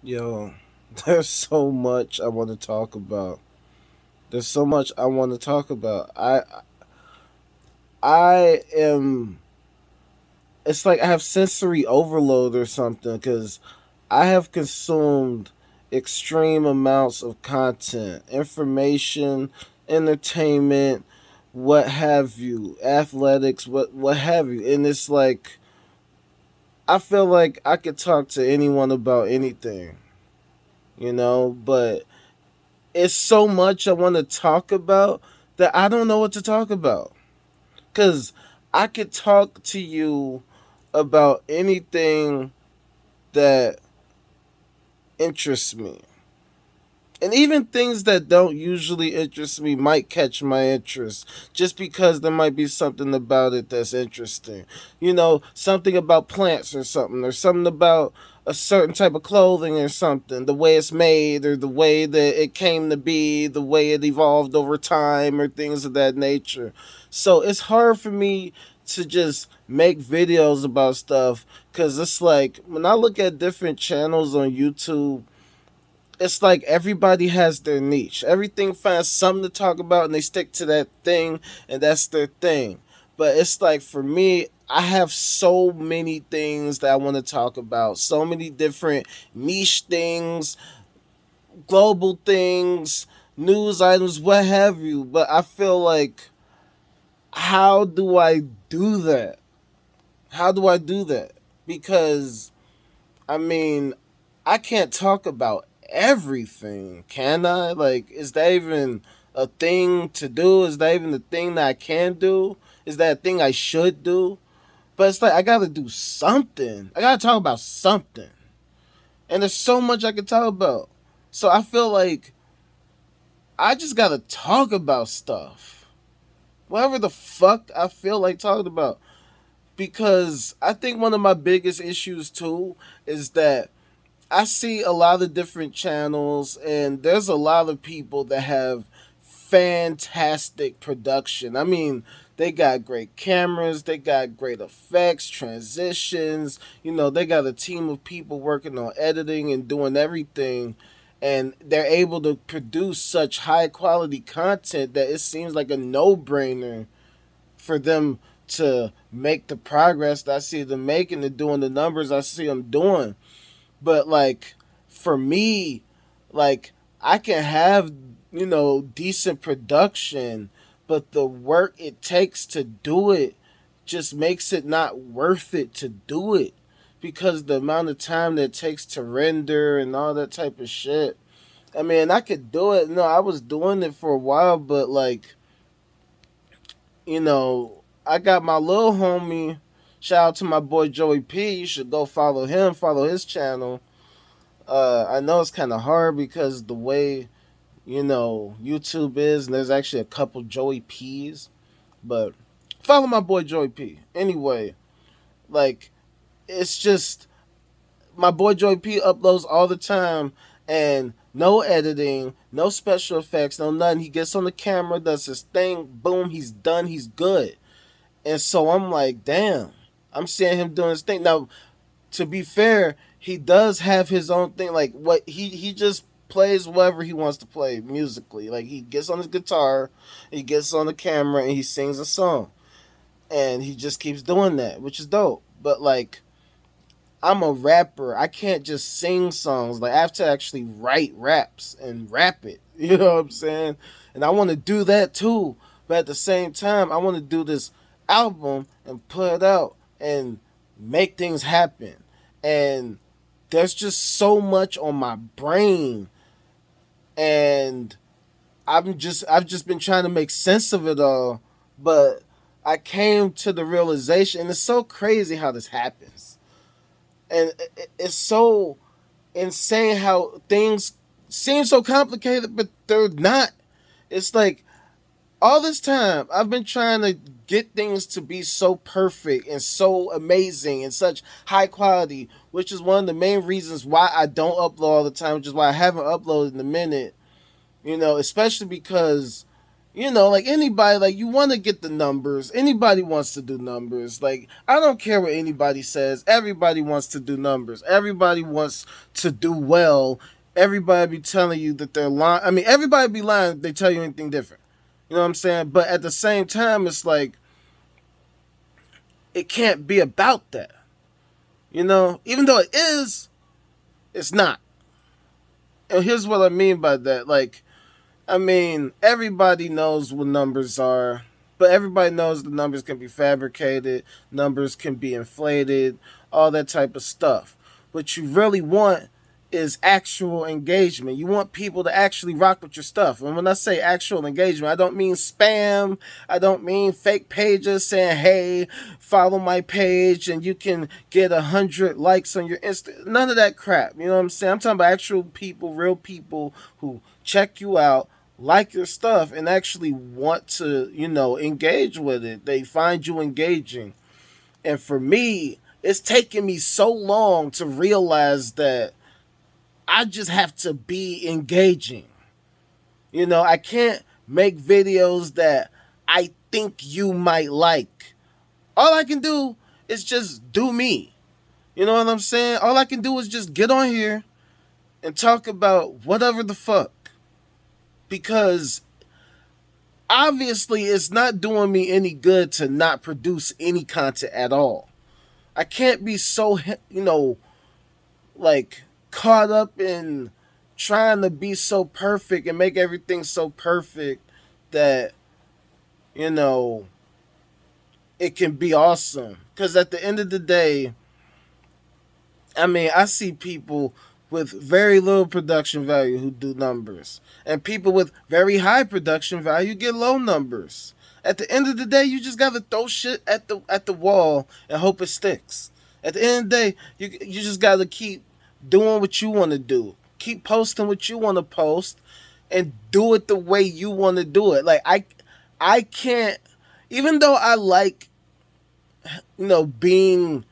Yo, there's so much I want to talk about. There's so much I want to talk about. I am it's like I have sensory overload or something cuz I have consumed extreme amounts of content, information, entertainment, what have you, athletics, what have you. And it's like I feel like I could talk to anyone about anything, but it's so much I want to talk about that I don't know what to talk about. Because I could talk to you about anything that interests me. And even things that don't usually interest me might catch my interest just because there might be something about it that's interesting. Something about plants or something about a certain type of clothing or something, the way it's made or the way that it came to be, the way it evolved over time or things of that nature. So it's hard for me to just make videos about stuff because it's like when I look at different channels on YouTube, it's like everybody has their niche. Everything finds something to talk about and they stick to that thing and that's their thing. But it's like for me, I have so many things that I want to talk about. So many different niche things, global things, news items, what have you. But I feel like how do I do that? How do I do that? Because I mean, I can't talk about everything, can I? Like, is that even a thing to do? Is that even a thing that I can do? Is that a thing I should do? But it's like I gotta do something. I gotta talk about something. And there's so much I can talk about. So I feel like I just gotta talk about stuff. Whatever the fuck I feel like talking about. Because I think one of my biggest issues too is that I see a lot of different channels, and there's a lot of people that have fantastic production. I mean, they got great cameras, they got great effects, transitions. They got a team of people working on editing and doing everything, and they're able to produce such high quality content that it seems like a no brainer for them to make the progress that I see them making and doing the numbers I see them doing. But like for me, like I can have, decent production, but the work it takes to do it just makes it not worth it to do it because the amount of time that it takes to render and all that type of shit. I mean, I could do it. No, I was doing it for a while, but like, I got my little homie. Shout out to my boy Joey P. You should go follow him, follow his channel. I know it's kind of hard because the way YouTube is, and there's actually a couple Joey P's, but follow my boy Joey P. Anyway, like it's just my boy Joey P uploads all the time, and no editing, no special effects, no nothing. He gets on the camera, does his thing, boom, he's done, he's good. And so I'm like, damn, I'm seeing him doing his thing now. To be fair, he does have his own thing. Like what he just plays whatever he wants to play musically. Like he gets on his guitar, he gets on the camera, and he sings a song, and he just keeps doing that, which is dope. But like, I'm a rapper. I can't just sing songs. Like I have to actually write raps and rap it. You know what I'm saying? And I want to do that too. But at the same time, I want to do this album and put it out and make things happen. And there's just so much on my brain, and I've just been trying to make sense of it all. But I came to the realization, and it's so crazy how this happens, and it's so insane how things seem so complicated, but they're not. It's like all this time I've been trying to get things to be so perfect and so amazing and such high quality, which is one of the main reasons why I don't upload all the time, which is why I haven't uploaded in a minute. Especially because Like anybody, like you want to get the numbers. Anybody wants to do numbers. Like I don't care what anybody says. Everybody wants to do numbers. Everybody wants to do well. Everybody be telling you that they're lying. I mean, everybody be lying if they tell you anything different. You know what I'm saying? But at the same time, it's like it can't be about that. Even though it is, it's not. And here's what I mean by that. Like, I mean, everybody knows what numbers are, but everybody knows the numbers can be fabricated, numbers can be inflated, all that type of stuff. What you really want is actual engagement. You want people to actually rock with your stuff. And when I say actual engagement, I don't mean spam. I don't mean fake pages saying, hey, follow my page and you can get 100 likes on your Insta. None of that crap. You know what I'm saying? I'm talking about actual people, real people who check you out, like your stuff, and actually want to, engage with it. They find you engaging. And for me, it's taken me so long to realize that I just have to be engaging. I can't make videos that I think you might like. All I can do is just do me. You know what I'm saying? All I can do is just get on here and talk about whatever the fuck. Because obviously it's not doing me any good to not produce any content at all. I can't be so, like caught up in trying to be so perfect and make everything so perfect that, you know, it can be awesome. Because at the end of the day, I mean, I see people with very little production value who do numbers, and people with very high production value get low numbers. At the end of the day, you just gotta throw shit at the wall and hope it sticks. At the end of the day, you just gotta keep doing what you want to do, keep posting what you want to post, and do it the way you want to do it. Like I can't, even though I like, being,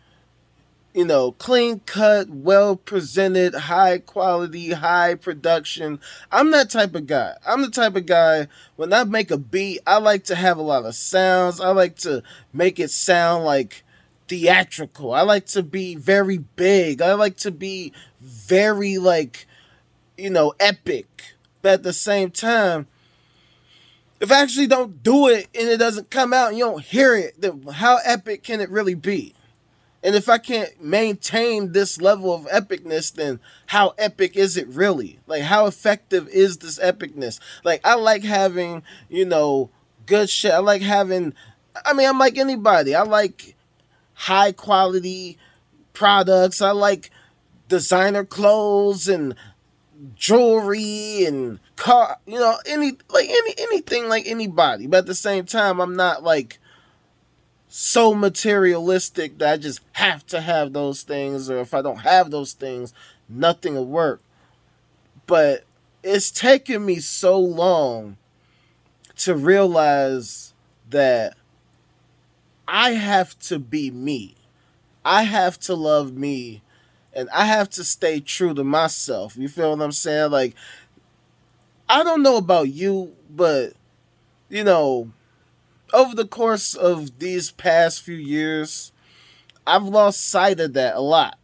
clean cut, well presented, high quality, high production. I'm that type of guy. I'm the type of guy, when I make a beat, I like to have a lot of sounds. I like to make it sound like theatrical. I like to be very big. I like to be very, like, epic. But at the same time, if I actually don't do it and it doesn't come out and you don't hear it, then how epic can it really be? And if I can't maintain this level of epicness, then how epic is it really? Like, how effective is this epicness? Like, I like having, good shit. I like having, I'm like anybody. I like high quality products. I like designer clothes and jewelry and car, anything like anybody. But at the same time, I'm not like so materialistic that I just have to have those things, or if I don't have those things, nothing will work. But it's taken me so long to realize that I have to be me. I have to love me, and I have to stay true to myself. You feel what I'm saying? Like, I don't know about you, but, over the course of these past few years, I've lost sight of that a lot.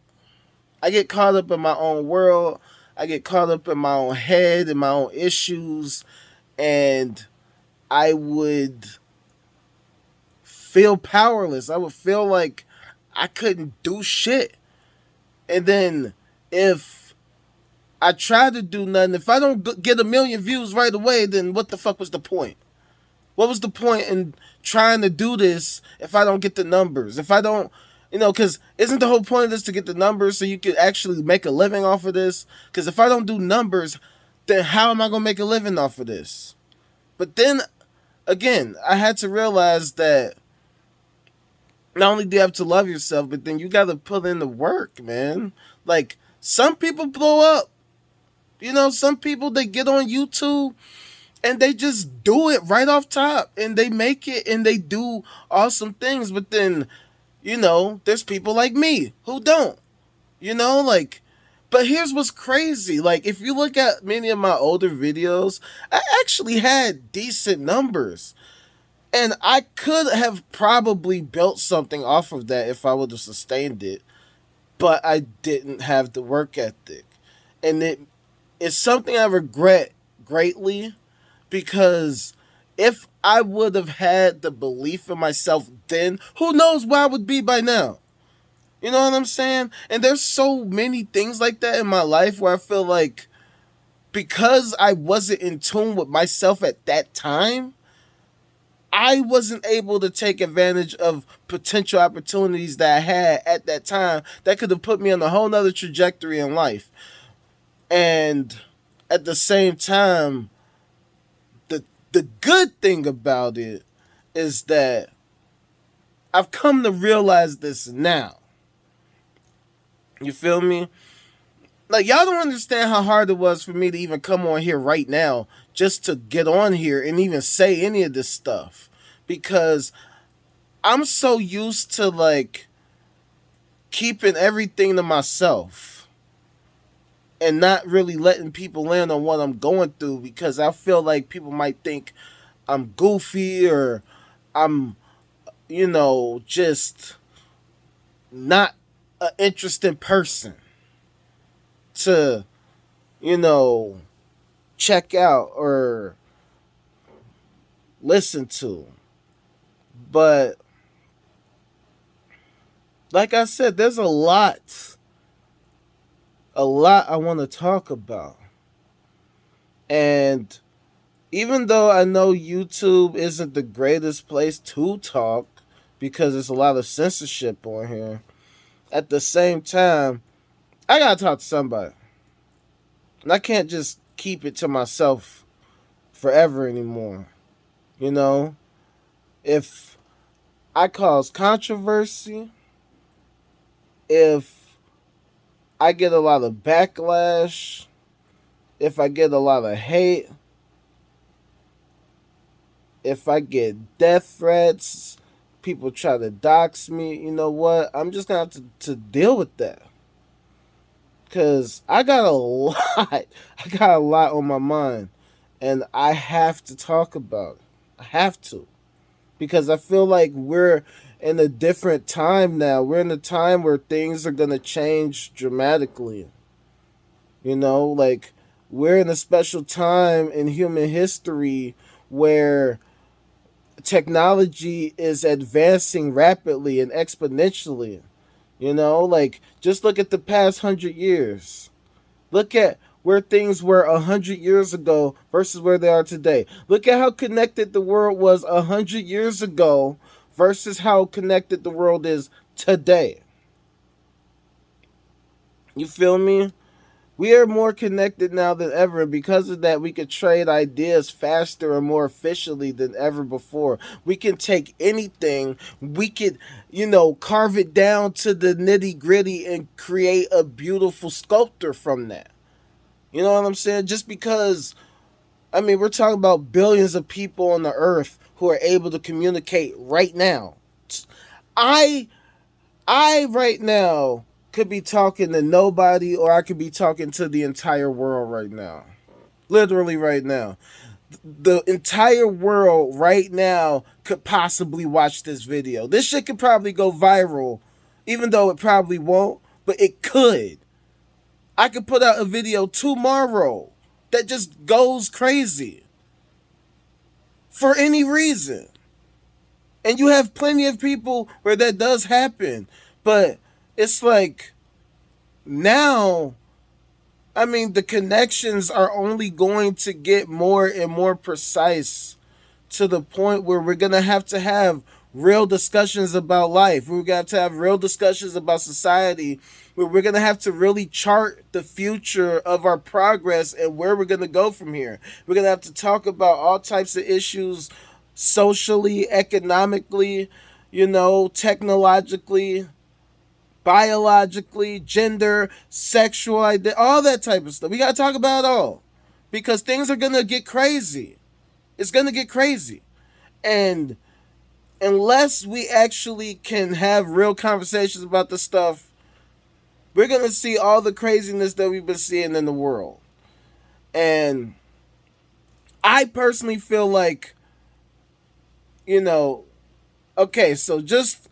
I get caught up in my own world. I get caught up in my own head and my own issues. And I would feel powerless. I would feel like I couldn't do shit. And then if I try to do nothing, if I don't get 1,000,000 views right away, then what the fuck was the point? What was the point in trying to do this if I don't get the numbers? If I don't, because isn't the whole point of this to get the numbers so you could actually make a living off of this? Because if I don't do numbers, then how am I going to make a living off of this? But then, again, I had to realize that not only do you have to love yourself, but then you got to put in the work, man. Like, some people blow up. Some people, they get on YouTube and they just do it right off top, and they make it, and they do awesome things. But then, there's people like me who don't. Like, But here's what's crazy. Like, if you look at many of my older videos, I actually had decent numbers. And I could have probably built something off of that if I would have sustained it. But I didn't have the work ethic. And it's something I regret greatly, because if I would have had the belief in myself then, who knows where I would be by now? You know what I'm saying? And there's so many things like that in my life where I feel like because I wasn't in tune with myself at that time, I wasn't able to take advantage of potential opportunities that I had at that time that could have put me on a whole nother trajectory in life. And at the same time, the good thing about it is that I've come to realize this now. You feel me? Like, y'all don't understand how hard it was for me to even come on here right now just to get on here and even say any of this stuff, because I'm so used to like keeping everything to myself and not really letting people in on what I'm going through, because I feel like people might think I'm goofy or I'm, just not an interesting person to, check out or listen to. But like I said, there's a lot I want to talk about. And even though I know YouTube isn't the greatest place to talk because there's a lot of censorship on here, at the same time, I gotta talk to somebody. And I can't just keep it to myself forever anymore. You know? If I cause controversy, if I get a lot of backlash, if I get a lot of hate, if I get death threats, people try to dox me, you know what? I'm just going to have to deal with that. Because I got a lot. I got a lot on my mind. And I have to talk about it. I have to. Because I feel like we're in a different time now. We're in a time where things are going to change dramatically. Like, we're in a special time in human history where technology is advancing rapidly and exponentially. Like, just look at the past 100 years. Look at where things were 100 years ago versus where they are today. Look at how connected the world was 100 years ago versus how connected the world is today. You feel me? We are more connected now than ever, and because of that, we can trade ideas faster and more efficiently than ever before. We can take anything, we could, carve it down to the nitty gritty and create a beautiful sculpture from that. You know what I'm saying? Just because, we're talking about billions of people on the earth who are able to communicate right now. I right now could be talking to nobody, or I could be talking to the entire world right now. Literally right now. The entire world right now could possibly watch this video. This shit could probably go viral, even though it probably won't, but it could. I could put out a video tomorrow that just goes crazy for any reason. And you have plenty of people where that does happen. But it's like, now, the connections are only going to get more and more precise, to the point where we're going to have real discussions about life. We're going to have real discussions about society, where we're going to have to really chart the future of our progress and where we're going to go from here. We're going to have to talk about all types of issues, socially, economically, technologically, biologically, gender, sexual identity, all that type of stuff. We got to talk about it all, because things are going to get crazy. It's going to get crazy. And unless we actually can have real conversations about this stuff, we're gonna see all the craziness that we've been seeing in the world. And I personally feel like, you know, okay, so just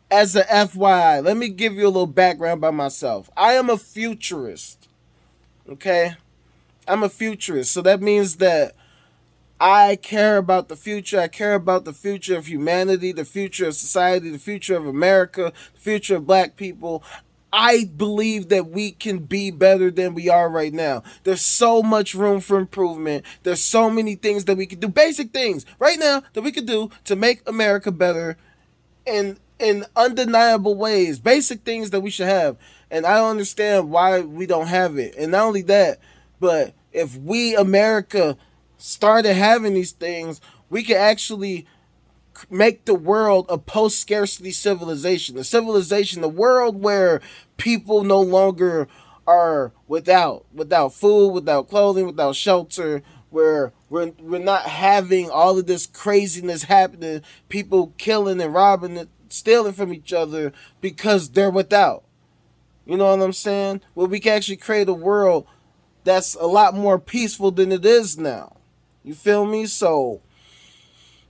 as a FYI, let me give you a little background by myself. I am a futurist. Okay? I'm a futurist. So that means that I care about the future. I care about the future of humanity, the future of society, the future of America, the future of black people. I believe that we can be better than we are right now. There's so much room for improvement. There's so many things that we can do, basic things right now that we could do to make America better in undeniable ways, basic things that we should have. And I don't understand why we don't have it. And not only that, but if we America started having these things, we could actually make the world a post scarcity civilization, a civilization, a world where people no longer are without food, without clothing, without shelter, where we're not having all of this craziness happening, people killing and robbing and stealing from each other because they're without. You know what I'm saying? Where we can actually create a world that's a lot more peaceful than it is now. You feel me? So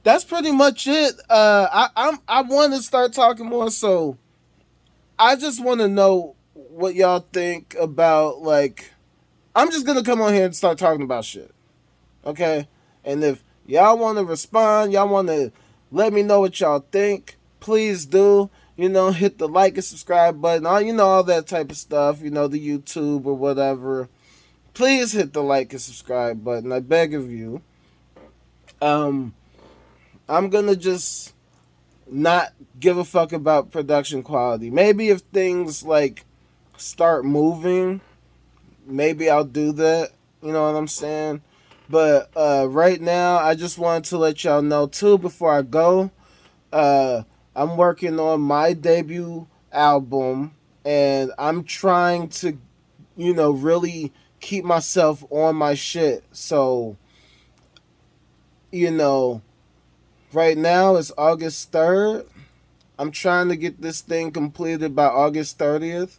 that's pretty much it. I want to start talking more. So I just want to know what y'all think about, like, I'm just gonna come on here and start talking about shit. Okay? And if y'all want to respond, y'all want to let me know what y'all think, please do. You know, hit the like and subscribe button, all, you know, all that type of stuff, you know, the YouTube or whatever. Please hit the like and subscribe button. I beg of you. Um, I'm gonna just not give a fuck about production quality. Maybe if things like start moving, maybe I'll do that. You know what I'm saying? But right now, I just wanted to let y'all know too before I go. Uh, I'm working on my debut album, and I'm trying to, you know, really keep myself on my shit. So, you know, right now it's August 3rd. I'm trying to get this thing completed by August 30th.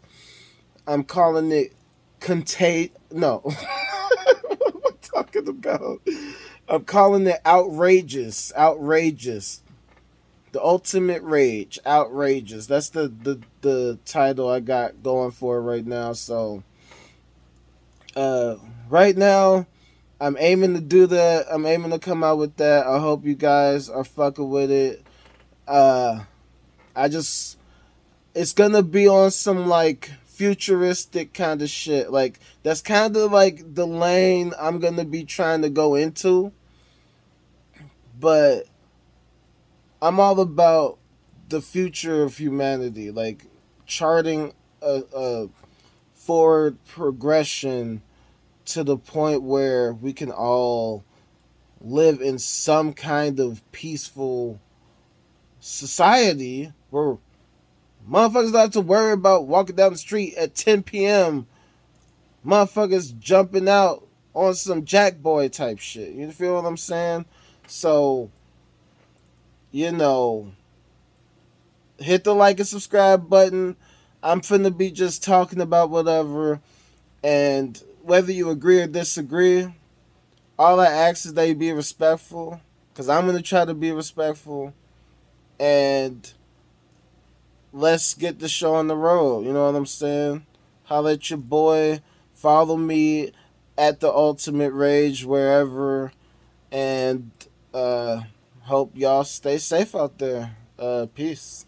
I'm calling it Contate. No. What am I talking about? I'm calling it Outrageous. Outrageous. The Ultimate Rage. Outrageous. That's the title I got going for right now. So, uh, right now, I'm aiming to do that. I'm aiming to come out with that. I hope you guys are fucking with it. Uh, I just, it's gonna be on some like futuristic kind of shit. Like that's kind of like the lane I'm gonna be trying to go into. But I'm all about the future of humanity, like charting a forward progression to the point where we can all live in some kind of peaceful society where motherfuckers don't have to worry about walking down the street at 10 p.m. Motherfuckers jumping out on some Jack Boy type shit. You feel what I'm saying? So, you know, hit the like and subscribe button. I'm finna be just talking about whatever. And whether you agree or disagree, all I ask is that you be respectful. Because I'm gonna try to be respectful. And let's get the show on the road. You know what I'm saying? Holla at your boy. Follow me at the Ultimate Rage wherever. And hope y'all stay safe out there. Peace.